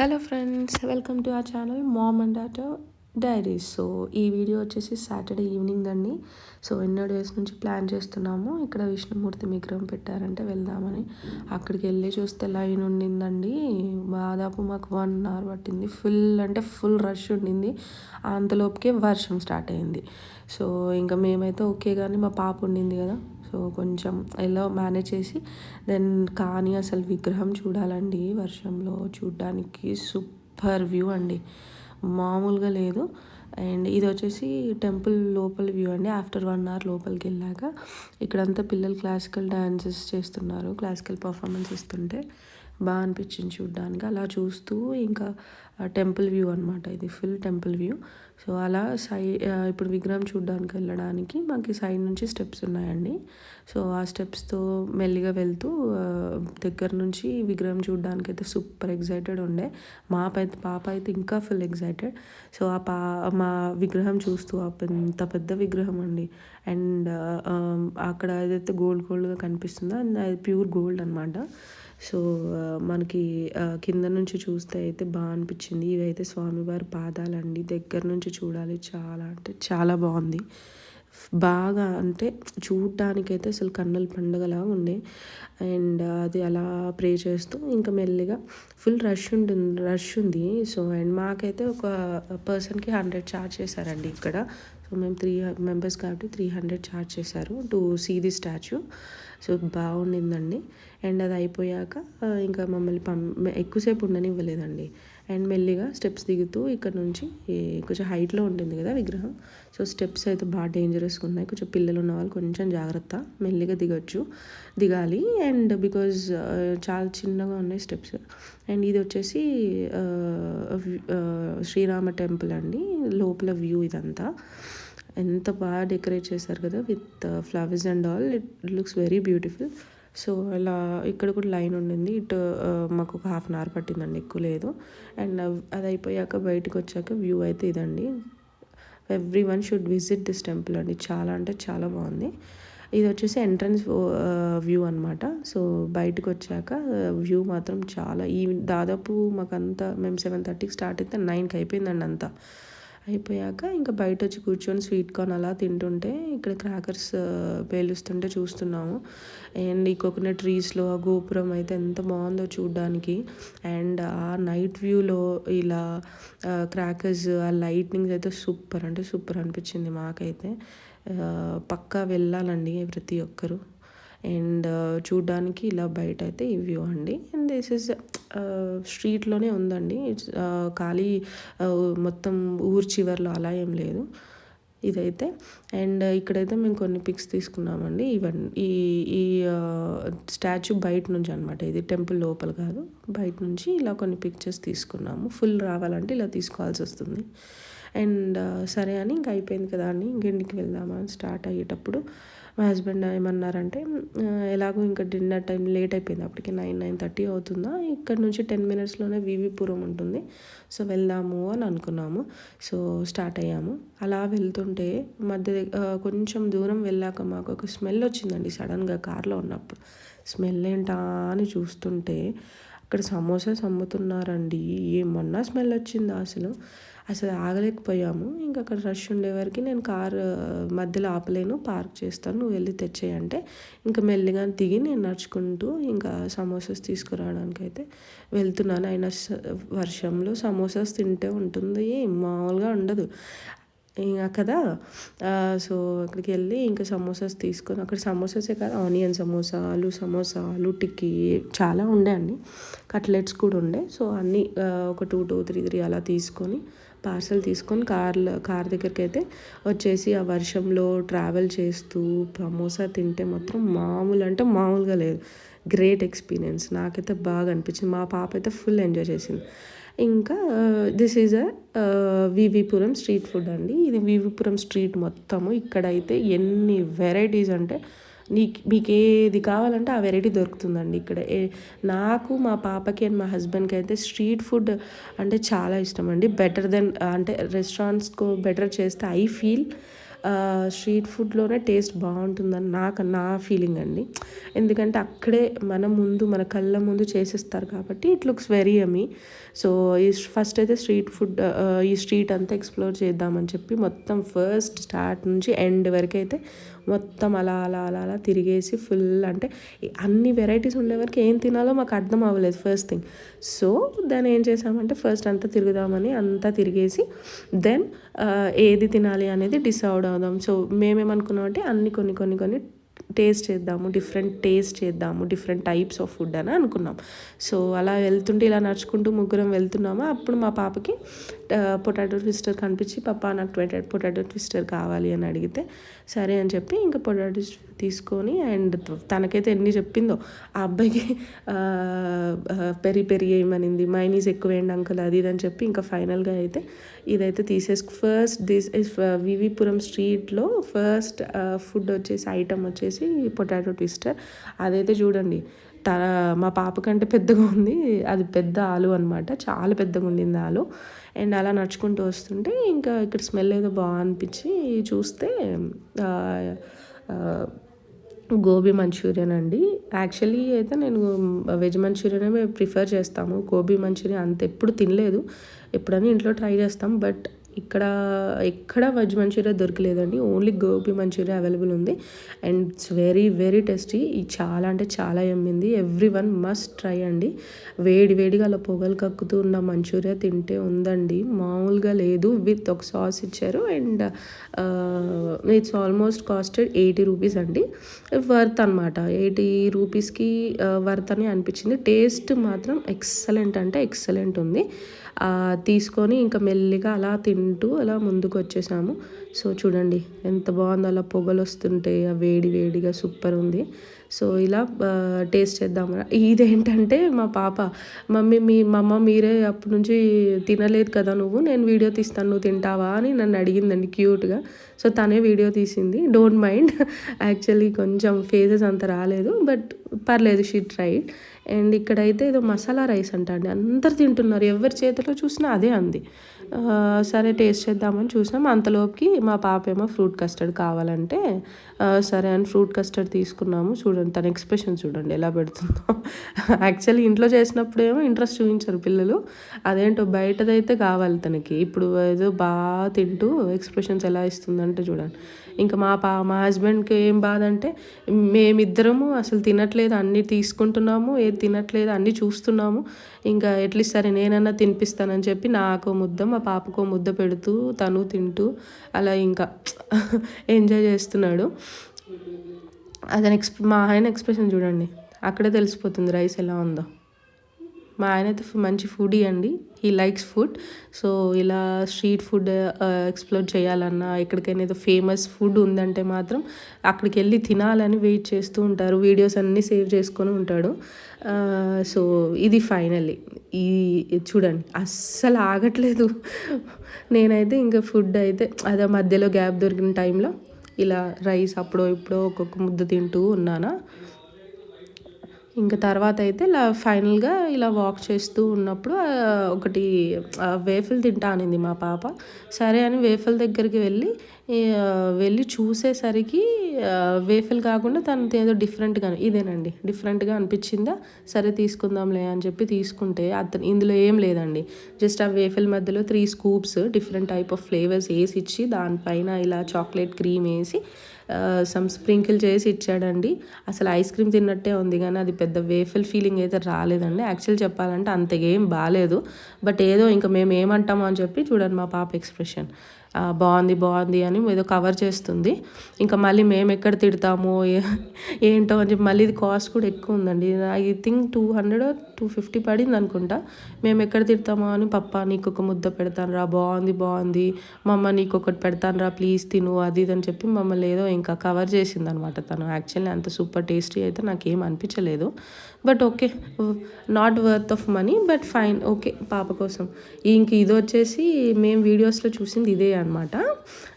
Hello friends, welcome to our channel mom and daughter diaries. So ఈ video వచ్చేసి Saturday evening అండి. So ఎన్నో days నుంచి plan చేస్తున్నాము. ఇక్కడ విష్ణుమూర్తి విగ్రహం పెట్టారంటే వెళ్దామని అక్కడికి వెళ్ళి చూస్తే లైన్ ఉండిందండి. దాదాపు మాకు 1 hour పట్టింది. ఫుల్ రష్ ఉండింది. అంతలోపుకే వర్షం స్టార్ట్ అయింది. సో ఇంకా మేమైతే ఓకే, కానీ మా పాప ఉండింది కదా, సో కొంచెం ఎలా మేనేజ్ చేసి దెన్ కానీ అసలు విగ్రహం చూడాలండి. వర్షంలో చూడ్డానికి సూపర్ వ్యూ అండి, మామూలుగా లేదు. అండ్ ఇది వచ్చేసి టెంపుల్ లోపల వ్యూ అండి. ఆఫ్టర్ 1 hour లోపలికి వెళ్ళాక ఇక్కడంతా పిల్లలు క్లాసికల్ డ్యాన్సెస్ చేస్తున్నారు, క్లాసికల్ పర్ఫార్మెన్స్ ఇస్తుంటే బాగా అనిపించింది చూడ్డానికి. అలా చూస్తూ ఇంకా టెంపుల్ వ్యూ అనమాట, ఇది ఫుల్ టెంపుల్ వ్యూ. సో అలా ఇప్పుడు విగ్రహం చూడడానికి వెళ్ళడానికి మాకు సైడ్ నుంచి స్టెప్స్ ఉన్నాయండి. సో ఆ స్టెప్స్తో మెల్లిగా వెళ్తూ దగ్గర నుంచి విగ్రహం చూడడానికి అయితే సూపర్ ఎగ్జైటెడ్ ఉండే. పాప అయితే ఇంకా ఫుల్ ఎగ్జైటెడ్. సో మా విగ్రహం చూస్తూ అంత పెద్ద విగ్రహం అండి. అండ్ అక్కడ ఏదైతే గోల్డ్గా కనిపిస్తుందో అది ప్యూర్ గోల్డ్ అనమాట. సో మనకి కింద నుంచి చూస్తే అయితే బాగా అనిపించింది. ఇవైతే స్వామివారి పాదాలండి, దగ్గర నుంచి చూడాలి, చాలా అంటే చాలా బాగుంది. బాగా అంటే చూడ్డానికైతే అసలు కన్నుల పండుగలా ఉండే. అండ్ అది అలా ప్రే చేస్తూ ఇంకా మెల్లిగా ఫుల్ రష్ ఉంది. సో అండ్ మాకైతే ఒక పర్సన్కి 100 ఛార్జ్ చేశారండి ఇక్కడ. సో మేము 3 members కాబట్టి 300 ఛార్జ్ చేశారు to see the statue. So బాగుండిందండి. అండ్ అది అయిపోయాక ఇంకా మమ్మల్ని ఎక్కువసేపు ఉండనివ్వలేదండి. అండ్ మెల్లిగా స్టెప్స్ దిగుతూ ఇక్కడ నుంచి కొంచెం హైట్లో ఉంటుంది కదా విగ్రహం. సో స్టెప్స్ అయితే బాగా డేంజరస్గా ఉన్నాయి. కొంచెం పిల్లలు ఉన్న వాళ్ళు కొంచెం జాగ్రత్త, మెల్లిగా దిగాలి. అండ్ బికాజ్ చాలా చిన్నగా ఉన్నాయి స్టెప్స్. అండ్ ఇది వచ్చేసి శ్రీరామ టెంపుల్ అండి, లోపల వ్యూ ఇదంతా. ఎంత బాగా డెకరేట్ చేశారు కదా with flowers and all. It looks very beautiful. So అలా ఇక్కడ కూడా లైన్ ఉండింది. మాకు ఒక 1/2 hour పట్టిందండి, ఎక్కువ లేదు. అండ్ అది అయిపోయాక బయటకు వచ్చాక వ్యూ అయితే ఇదండి. Everyone should visit this temple అండి, చాలా అంటే చాలా బాగుంది. ఇది వచ్చేసి ఎంట్రన్స్ వ్యూ అనమాట. సో బయటకు వచ్చాక వ్యూ మాత్రం చాలా దాదాపు మాకంతా మేము 7:30కి స్టార్ట్ అయితే 9కి అయిపోయిందండి. అంతా అయిపోయాక ఇంకా బయట వచ్చి కూర్చొని స్వీట్ కార్న్ అలా తింటుంటే ఇక్కడ క్రాకర్స్ పేలుస్తుంటే చూస్తున్నాము. అండ్ ఈ కోకోనట్ ట్రీస్లో ఆ గోపురం అయితే ఎంత బాగుందో చూడ్డానికి. అండ్ ఆ నైట్ వ్యూలో ఇలా క్రాకర్స్, ఆ లైట్నింగ్స్ అయితే సూపర్ అంటే సూపర్ అనిపించింది మాకైతే. పక్కా వెళ్ళాలండి ప్రతి ఒక్కరు. అండ్ చూడ్డానికి ఇలా బయట అయితే ఈ వ్యూ అండి. అండ్ దిస్ ఇస్ స్ట్రీట్లోనే ఉందండి. ఇట్స్ ఖాళీ మొత్తం ఊరు చివర్లో అలా ఏం లేదు ఇదైతే. అండ్ ఇక్కడైతే మేము కొన్ని పిక్స్ తీసుకున్నామండి. ఈ ఈ స్టాచ్యూ బయట నుంచి అనమాట, ఇది టెంపుల్ లోపల కాదు, బయట నుంచి ఇలా కొన్ని పిక్చర్స్ తీసుకున్నాము. ఫుల్ రావాలంటే ఇలా తీసుకోవాల్సి వస్తుంది. అండ్ సరే అని ఇంక అయిపోయింది కదా అని ఇంటికి వెళ్దామని స్టార్ట్ అయ్యేటప్పుడు మా హస్బెండ్ ఏమన్నారంటే, ఎలాగో ఇంకా డిన్నర్ టైం లేట్ అయిపోయింది, అప్పటికి 9:30 అవుతుందా, ఇక్కడ నుంచి 10 minutesలోనే వివిపురం ఉంటుంది, సో వెళ్దాము అని అనుకున్నాము. సో స్టార్ట్ అయ్యాము. అలా వెళ్తుంటే కొంచెం దూరం వెళ్ళాక మాకు ఒక స్మెల్ వచ్చిందండి సడన్గా కార్లో ఉన్నప్పుడు. స్మెల్ ఏంటా అని చూస్తుంటే అక్కడ సమోసాస్ అమ్ముతున్నారండి. ఏమన్నా స్మెల్ వచ్చిందా అసలు ఆగలేకపోయాము. ఇంకా అక్కడ రష్ ఉండేవరకు నేను కారు మధ్యలో ఆపలేను, పార్క్ చేస్తాను, నువ్వు వెళ్ళి తెచ్చేయంటే ఇంకా మెల్లిగా దిగి నేను నడుచుకుంటూ ఇంకా సమోసాస్ తీసుకురావడానికి అయితే వెళ్తున్నాను. అయినా వర్షంలో సమోసాస్ తింటే ఉంటుంది, మామూలుగా ఉండదు ఇంకా కదా. సో అక్కడికి వెళ్ళి ఇంకా సమోసాస్ తీసుకొని, అక్కడ సమోసాసే కాదు, ఆనియన్ సమోసా, ఆలు టిక్కీ చాలా ఉండే అండి, కట్లెట్స్ కూడా ఉండే. సో అన్నీ ఒక 2, 3 అలా తీసుకొని పార్సల్ తీసుకొని కార్ దగ్గరికి అయితే వచ్చేసి ఆ వర్షంలో ట్రావెల్ చేస్తూ సమోసా తింటే మాత్రం మామూలుగా లేదు. గ్రేట్ ఎక్స్పీరియన్స్, నాకైతే బాగా అనిపించింది. మా పాప అయితే ఫుల్ ఎంజాయ్ చేసింది. ఇంకా దిస్ ఈజ్ వివిపురం స్ట్రీట్ ఫుడ్ అండి. ఇది వివిపురం స్ట్రీట్ మొత్తము. ఇక్కడైతే ఎన్ని వెరైటీస్ అంటే మీకు ఏది కావాలంటే ఆ వెరైటీ దొరుకుతుందండి ఇక్కడ. నాకు, మా పాపకి అండ్ మా హస్బెండ్కి అయితే స్ట్రీట్ ఫుడ్ అంటే చాలా ఇష్టం అండి. బెటర్ దెన్ అంటే రెస్టారెంట్స్కు బెటర్ చేస్తే ఐ ఫీల్ స్ట్రీట్ ఫుడ్లోనే టేస్ట్ బాగుంటుందని నా ఫీలింగ్ అండి. ఎందుకంటే అక్కడే మన కళ్ళ ముందు చేసిస్తారు కాబట్టి it looks very yummy. So first అయితే ఈ స్ట్రీట్ అంతా ఎక్స్ప్లోర్ చేద్దామని చెప్పి మొత్తం ఫస్ట్ స్టార్ట్ నుంచి ఎండ్ వరకు అయితే మొత్తం అలా అలా అలా అలా తిరిగేసి ఫుల్, అంటే అన్ని వెరైటీస్ ఉండే వరకు ఏం తినాలో మాకు అర్థం అవ్వలేదు ఫస్ట్ థింగ్. సో దాన్ని ఏం చేసామంటే ఫస్ట్ అంతా తిరుగుదామని అంతా తిరిగేసి దెన్ ఏది తినాలి అనేది డిసైడ్ అవుదాం. సో మేమేమనుకున్నామంటే అన్ని కొన్ని టేస్ట్ చేద్దాము, డిఫరెంట్ టైప్స్ ఆఫ్ ఫుడ్ అని అనుకున్నాం. సో అలా వెళ్తుంటే ఇలా నడుచుకుంటూ ముగ్గురం వెళ్తున్నాము. అప్పుడు మా పాపకి పొటాటో ట్విస్టర్ కనిపించి, పప్పా నాకు పొటాటో ట్విస్టర్ కావాలి అని అడిగితే సరే అని చెప్పి ఇంకా పొటాటో తీసుకొని, అండ్ తనకైతే ఎన్ని చెప్పిందో ఆ అబ్బాయికి పెరి వేయమనింది, మైనీస్ ఎక్కువ వేయండి అంకుల్ అది ఇది అని చెప్పి ఇంకా ఫైనల్గా అయితే ఇదైతే ఫస్ట్ దిస్ ఇస్ వివిపురం స్ట్రీట్లో ఫస్ట్ ఫుడ్ వచ్చేసి ఐటమ్ వచ్చేసి పొటాటో ట్విస్టర్. అదైతే చూడండి మా పాప కంటే పెద్దగా ఉంది, అది పెద్ద ఆలు అనమాట, చాలా పెద్దగా ఉండింది ఆలు. అండ్ అలా నడుచుకుంటూ వస్తుంటే ఇంకా ఇక్కడ స్మెల్ ఏదో బాగా అనిపించి చూస్తే గోబీ మంచూరియన్ అండి. యాక్చువల్లీ అయితే నేను వెజ్ మంచూరియనే ప్రిఫర్ చేస్తాము, గోబీ మంచూరియన్ అంత ఎప్పుడు తినలేదు, ఎప్పుడైనా ఇంట్లో ట్రై చేస్తాం. బట్ ఎక్కడ వెజ్ మంచూరియా దొరకలేదండి, ఓన్లీ గోబీ మంచూరియా అవైలబుల్ ఉంది. And it's very very tasty. చాలా అంటే చాలా యమ్మింది, ఎవ్రీ వన్ మస్ట్ ట్రై అండి. వేడిగా అలా పొగలు కక్కుతూ ఉన్న మంచూరియా తింటే ఉందండి, మామూలుగా లేదు. విత్ ఒక సాస్ ఇచ్చారు and it's almost costed 80 rupees అండి. వర్త్ అనమాట, 80 రూపీస్కి వర్త్ అని అనిపించింది. టేస్ట్ మాత్రం ఎక్సలెంట్ అంటే ఎక్సలెంట్ ఉంది. తీసుకొని ఇంకా మెల్లిగా అలా తింటూ అలా ముందుకు వచ్చేసాము. సో చూడండి ఎంత బాగుందో, అలా పొగలు వస్తుంటే వేడిగా సూపర్ ఉంది. సో ఇలా టేస్ట్ చేద్దాము. ఇదేంటంటే మా పాప, మమ్మ మీరే అప్పటి నుంచి తినలేదు కదా నువ్వు, నేను వీడియో తీస్తాను నువ్వు తింటావా అని నన్ను అడిగిందండి క్యూట్గా. సో తనే వీడియో తీసింది, డోంట్ మైండ్. యాక్చువల్లీ కొంచెం ఫేసెస్ అంత రాలేదు, బట్ పర్లేదు, షీ ట్రైడ్. అండ్ ఇక్కడైతే ఏదో మసాలా రైస్ అంట అండి, అందరు తింటున్నారు, ఎవరి చేతిలో చూసినా అదే అంది. సరే టేస్ట్ చేద్దామని చూసినాం. అంతలోపుకి మా పాప ఏమో ఫ్రూట్ కస్టర్డ్ కావాలంటే సరే అని ఫ్రూట్ కస్టర్డ్ తీసుకున్నాము. చూడండి తన ఎక్స్ప్రెషన్ చూడండి ఎలా పెడుతుందో. యాక్చువల్లీ ఇంట్లో చేసినప్పుడు ఏమో ఇంట్రెస్ట్ చూపించారు పిల్లలు, అదేంటో బయటదైతే కావాలి తనకి. ఇప్పుడు ఏదో బాగా తింటూ ఎక్స్ప్రెషన్స్ ఎలా ఇస్తుందంటే చూడండి. ఇంకా మా హస్బెండ్కి ఏం బాధ అంటే మేమిద్దరము అసలు తినట్లేదు, అన్నీ తీసుకుంటున్నాము, ఏది తినట్లేదు అన్నీ చూస్తున్నాము. ఇంకా అట్లీస్ట్ సరే నేనన్నా తినిపిస్తానని చెప్పి నాకు ముద్ద, మా పాపకు ముద్ద పెడుతూ తను తింటూ అలా ఇంకా ఎంజాయ్ చేస్తున్నాడు. మా ఆయన ఎక్స్ప్రెషన్ చూడండి, అక్కడే తెలిసిపోతుంది రైస్ ఎలా ఉందో. మా ఆయన అయితే మంచి ఫుడీ అండి, హీ లైక్స్ ఫుడ్. సో ఇలా స్ట్రీట్ ఫుడ్ ఎక్స్ప్లోర్ చేయాలన్నా, ఎక్కడికైనా ఏదో ఫేమస్ ఫుడ్ ఉందంటే మాత్రం అక్కడికి వెళ్ళి తినాలని వెయిట్ చేస్తూ ఉంటారు, వీడియోస్ అన్నీ సేవ్ చేసుకొని ఉంటాడు. సో ఇది ఫైనల్లీ చూడండి అస్సలు ఆగట్లేదు. నేనైతే ఇంకా ఫుడ్ అయితే అదే మధ్యలో గ్యాప్ దొరికిన టైంలో ఇలా రైస్ అప్పుడో ఇప్పుడో ఒక్కొక్క ముద్ద తింటూ ఉన్నానా. ఇంకా తర్వాత అయితే ఇలా ఫైనల్గా ఇలా వాక్ చేస్తూ ఉన్నప్పుడు ఒకటి వేఫల్ తింటా అనింది మా పాప. సరే అని వేఫల్ దగ్గరికి వెళ్ళి చూసేసరికి వేఫల్ కాకుండా తనది ఏదో డిఫరెంట్గా, ఇదేనండి డిఫరెంట్గా అనిపించిందా, సరే తీసుకుందాంలే అని చెప్పి తీసుకుంటే ఇందులో ఏం లేదండి, జస్ట్ ఆ వేఫల్ మధ్యలో 3 scoops different type of flavours వేసి ఇచ్చి దానిపైన ఇలా చాక్లెట్ క్రీమ్ వేసి సమ్ స్ప్రింకిల్ చేసి ఇచ్చాడండి. అసలు ఐస్ క్రీమ్ తిన్నట్టే ఉంది కానీ అది పెద్ద వేఫల్ ఫీలింగ్ అయితే రాలేదండి. యాక్చువల్ చెప్పాలంటే అంతగా ఏం బాగాలేదు, బట్ ఏదో ఇంకా మేము ఏమంటామో అని చెప్పి చూడండి మా పాప ఎక్స్ప్రెషన్, బాగుంది అని ఏదో కవర్ చేస్తుంది. ఇంకా మళ్ళీ మేము ఎక్కడ తిడతామో ఏంటో అని చెప్పి, మళ్ళీ ఇది కాస్ట్ కూడా ఎక్కువ ఉందండి, ఐ థింక్ 200-250 పడింది అనుకుంటా. మేము ఎక్కడ తిడతామో అని, పప్ప నీకు ఒక ముద్ద పెడతాను రా, బాగుంది, మమ్మ నీకు ఒకటి పెడతాను రా ప్లీజ్ తిను అది ఇది అని చెప్పి మమ్మల్ని ఏదో ఇంకా కవర్ చేసింది అనమాట తను. యాక్చువల్లీ అంత సూపర్ టేస్టీ అయితే నాకేం అనిపించలేదు, but okay, not worth of money, but fine, okay పాప కోసం. ఇంక ఇది వచ్చేసి మేము వీడియోస్లో చూసింది ఇదే అనమాట.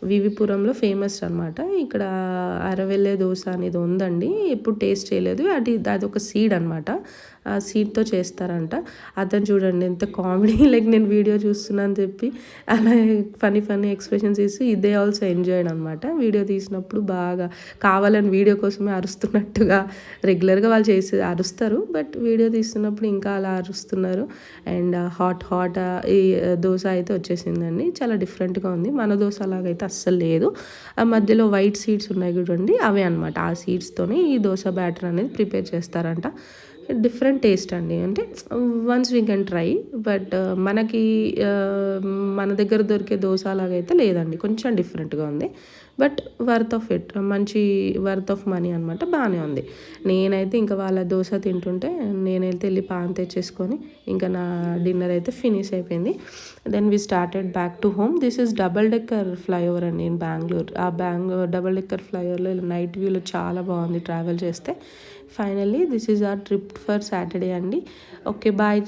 వివిపురంలో ఫేమస్ అనమాట. ఇక్కడ అరవెల్లె దోస అనేది ఉందండి. ఎప్పుడు టేస్ట్ చేయలేదు. అదొక సీడ్ అనమాట. ఆ సీడ్‌తో చేస్తారంట. అతను చూడండి ఎంత కామెడీ లైక్ నేను వీడియో చూస్తున్నా అని చెప్పి అలా ఫన్నీ ఎక్స్‌ప్రెషన్స్ ఇస్తూ దే ఆల్సో ఎంజాయ్డ్ అనమాట. వీడియో తీసినప్పుడు బాగా కావాలని వీడియో కోసమే అరుస్తున్నట్టుగా రెగ్యులర్‌గా వాళ్ళు అరుస్తారు. బట్ వీడియో తీస్తున్నప్పుడు ఇంకా అలా అరుస్తున్నారు. అండ్ హాట్ ఈ దోస అయితే వచ్చేసిందండి. చాలా డిఫరెంట్‌గా ఉంది. మన దోస లాగైతే అస్సలు లేదు. ఆ మధ్యలో వైట్ సీడ్స్ ఉన్నాయి చూడండి అవే అనమాట. ఆ సీడ్స్‌తోనే ఈ దోస బ్యాటర్ అనేది ప్రిపేర్ చేస్తారంట. డిఫరెంట్ టేస్ట్ అండి. అంటే once we can try. But మనకి మన దగ్గర దొరికే దోస లాగైతే లేదండి. కొంచెం డిఫరెంట్‌గా ఉంది. But worth of it. మంచి వర్త్ ఆఫ్ మనీ అనమాట. బానే ఉంది. నేనైతే ఇంకా వాళ్ళ దోస తింటుంటే నేనైతే వెళ్ళి పాన్ తెచ్చేసుకొని ఇంకా నా డిన్నర్ అయితే ఫినిష్ అయిపోయింది. Then we started back to home. This is double decker flyover అండి ఇన్ బెంగుళూరు. ఆ డబుల్ డెక్కర్ ఫ్లైఓవర్లో నైట్ వ్యూలో చాలా బాగుంది ట్రావెల్ చేస్తే. Finally this is our trip for Saturday అండి. Okay bye.